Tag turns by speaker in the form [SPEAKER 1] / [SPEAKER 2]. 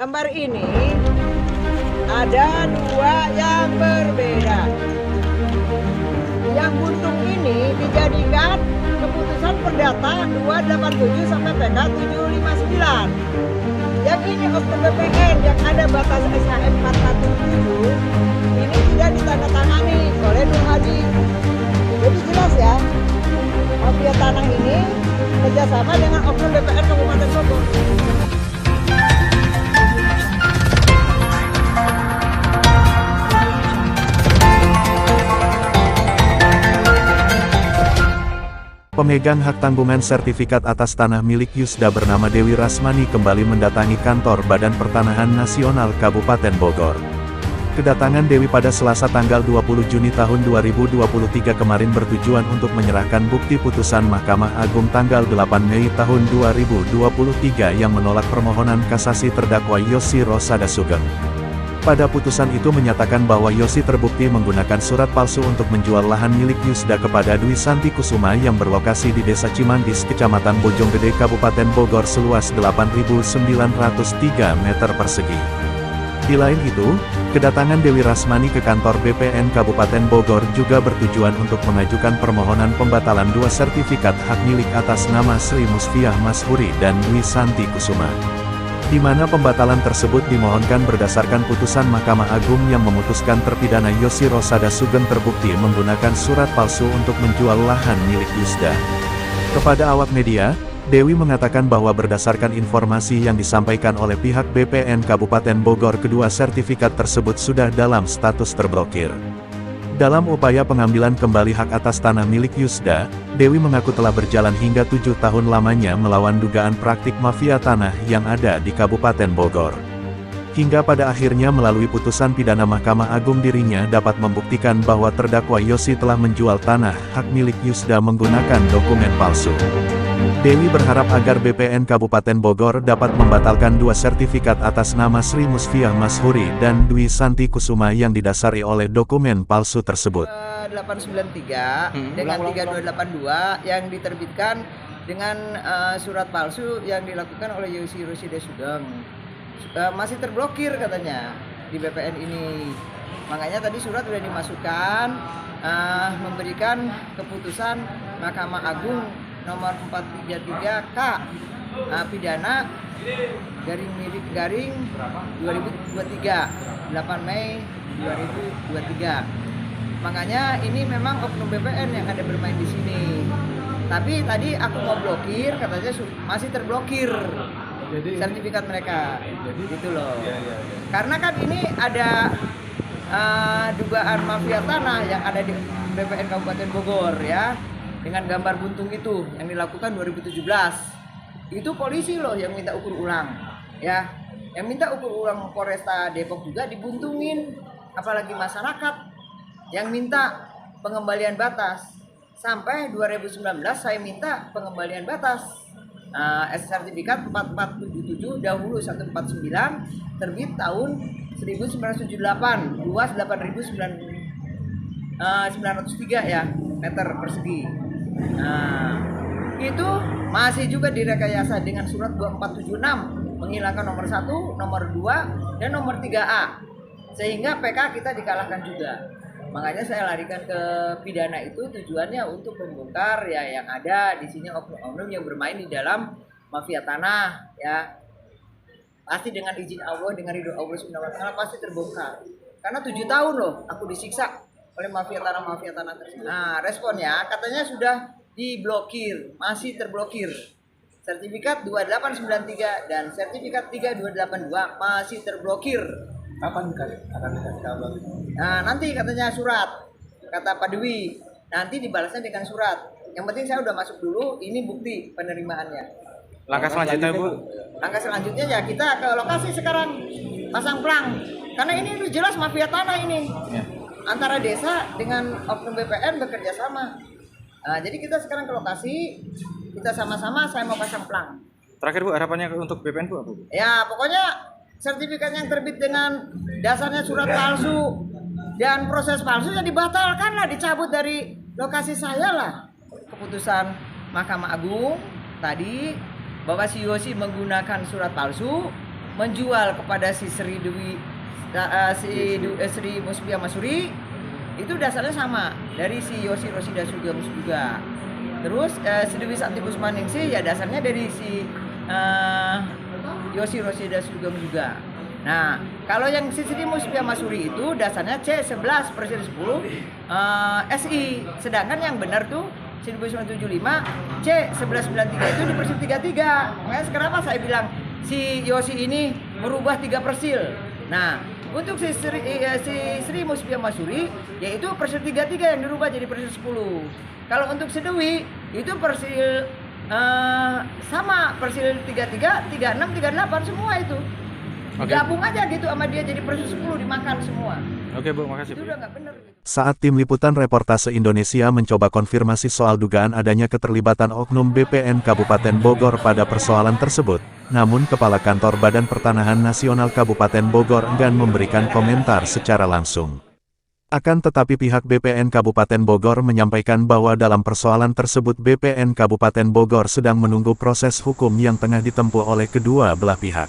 [SPEAKER 1] gambar ini ada dua yang berbeda. Yang buntung ini dijadikan keputusan perdata 287 sampai PK 759. Yang ini oknum BPN yang ada batas SHM 447 ini tidak ditandatangani oleh Nur Hadi. Jadi jelas ya, mafia tanah ini kerjasama dengan oknum BPN Kabupaten Bogor.
[SPEAKER 2] Pemegang hak tanggungan sertifikat atas tanah milik Yusda bernama Dewi Rasmani kembali mendatangi kantor Badan Pertanahan Nasional Kabupaten Bogor. Kedatangan Dewi pada Selasa tanggal 20 Juni tahun 2023 kemarin bertujuan untuk menyerahkan bukti putusan Mahkamah Agung tanggal 8 Mei tahun 2023 yang menolak permohonan kasasi terdakwa Yosi Rosada Sugeng. Pada putusan itu menyatakan bahwa Yosi terbukti menggunakan surat palsu untuk menjual lahan milik Yusda kepada Dwi Santi Kusuma yang berlokasi di Desa Cimandis, Kecamatan Bojonggede, Kabupaten Bogor seluas 8.903 meter persegi. Di lain itu, kedatangan Dewi Rasmani ke kantor BPN Kabupaten Bogor juga bertujuan untuk mengajukan permohonan pembatalan dua sertifikat hak milik atas nama Sri Musfiah Mashuri dan Dwi Santi Kusuma, di mana pembatalan tersebut dimohonkan berdasarkan putusan Mahkamah Agung yang memutuskan terpidana Yosi Rosada Sugeng terbukti menggunakan surat palsu untuk menjual lahan milik Yusda. Kepada awak media, Dewi mengatakan bahwa berdasarkan informasi yang disampaikan oleh pihak BPN Kabupaten Bogor, kedua sertifikat tersebut sudah dalam status terblokir. Dalam upaya pengambilan kembali hak atas tanah milik Yusda, Dewi mengaku telah berjalan hingga 7 tahun lamanya melawan dugaan praktik mafia tanah yang ada di Kabupaten Bogor. Hingga pada akhirnya melalui putusan pidana Mahkamah Agung dirinya dapat membuktikan bahwa terdakwa Yosi telah menjual tanah hak milik Yusda menggunakan dokumen palsu. Dewi berharap agar BPN Kabupaten Bogor dapat membatalkan dua sertifikat atas nama Sri Musfiah Mashuri dan Dwi Santi Kusuma yang didasari oleh dokumen palsu tersebut.
[SPEAKER 1] 893 dengan 3282 yang diterbitkan dengan surat palsu yang dilakukan oleh Yosi Rosada Sugeng. Masih terblokir katanya di BPN ini. Makanya tadi surat sudah dimasukkan memberikan keputusan Mahkamah Agung nomor 433K pidana garing 2023 8 Mei 2023. Makanya ini memang oknum BPN yang ada bermain di sini. Tapi tadi aku mau blokir, katanya masih terblokir sertifikat mereka. Gitu loh. Karena kan ini ada dugaan mafia tanah yang ada di BPN Kabupaten Bogor ya. Dengan gambar buntung itu yang dilakukan 2017. Itu polisi loh yang minta ukur ulang ya. Yang minta ukur ulang Polresta Depok juga dibuntungin, apalagi masyarakat yang minta pengembalian batas. Sampai 2019 saya minta pengembalian batas. Sertifikat 4477 dahulu 149 terbit tahun 1978, luas 8.903 ya meter persegi. Nah, itu masih juga direkayasa dengan surat 2476 menghilangkan nomor 1, nomor 2, dan nomor 3A. Sehingga PK kita dikalahkan juga. Makanya saya larikan ke pidana itu tujuannya untuk membongkar ya yang ada di sini oknum-oknum yang bermain di dalam mafia tanah ya. Pasti dengan izin Allah, dengan ridho Allah Subhanahu wa taala pasti terbongkar. Karena 7 tahun loh aku disiksa oleh mafia tanah tersebut. Nah, responnya katanya sudah diblokir, masih terblokir. Sertifikat 2893 dan sertifikat 3282 masih terblokir.
[SPEAKER 3] Kapan akan dikasih kabar?
[SPEAKER 1] Nah, nanti katanya surat. Kata Pak Dwi, nanti dibalasnya dengan surat. Yang penting saya udah masuk dulu, ini bukti penerimaannya.
[SPEAKER 3] Langkah selanjutnya, Bu?
[SPEAKER 1] Langkah selanjutnya ya kita ke lokasi sekarang. Pasang plang. Karena ini jelas mafia tanah ini.
[SPEAKER 3] Ya.
[SPEAKER 1] Antara desa dengan oknum BPN bekerja sama. Nah, jadi kita sekarang ke lokasi, kita sama-sama saya mau pasang plang.
[SPEAKER 3] Terakhir Bu, harapannya untuk BPN Bu apa Bu?
[SPEAKER 1] Ya pokoknya sertifikat yang terbit dengan dasarnya surat palsu dan proses palsu ya dibatalkan lah, dicabut dari lokasi saya lah. Keputusan Mahkamah Agung tadi bahwa si Yosi menggunakan surat palsu menjual kepada si Sri Dewi Sri Muspia Masuri itu dasarnya sama dari si Yosi Rosida Sugeng juga. Terus si Dewi Sakti Kusmaningsih ya dasarnya dari si Yosi Rosida Sugeng juga. Nah, kalau yang si Sri Muspia Masuri itu dasarnya C11 per 10 SI. Sedangkan yang benar tuh 1975 C1193 itu di persil 33. Makanya kenapa saya bilang si Yosi ini merubah 3 persil. Nah, untuk si Sri Muspia Masuri yaitu persil 33 yang dirubah jadi persil 10. Kalau untuk si Dewi itu persil sama persil 33, 36, 38 semua itu. Gabung aja gitu sama dia jadi persil 10 dimakan semua.
[SPEAKER 3] Oke Bu, makasih.
[SPEAKER 1] Itu udah nggak benar.
[SPEAKER 2] Saat tim liputan Reportase Indonesia mencoba konfirmasi soal dugaan adanya keterlibatan oknum BPN Kabupaten Bogor pada persoalan tersebut, namun Kepala Kantor Badan Pertanahan Nasional Kabupaten Bogor enggan memberikan komentar secara langsung. Akan tetapi pihak BPN Kabupaten Bogor menyampaikan bahwa dalam persoalan tersebut BPN Kabupaten Bogor sedang menunggu proses hukum yang tengah ditempuh oleh kedua belah pihak.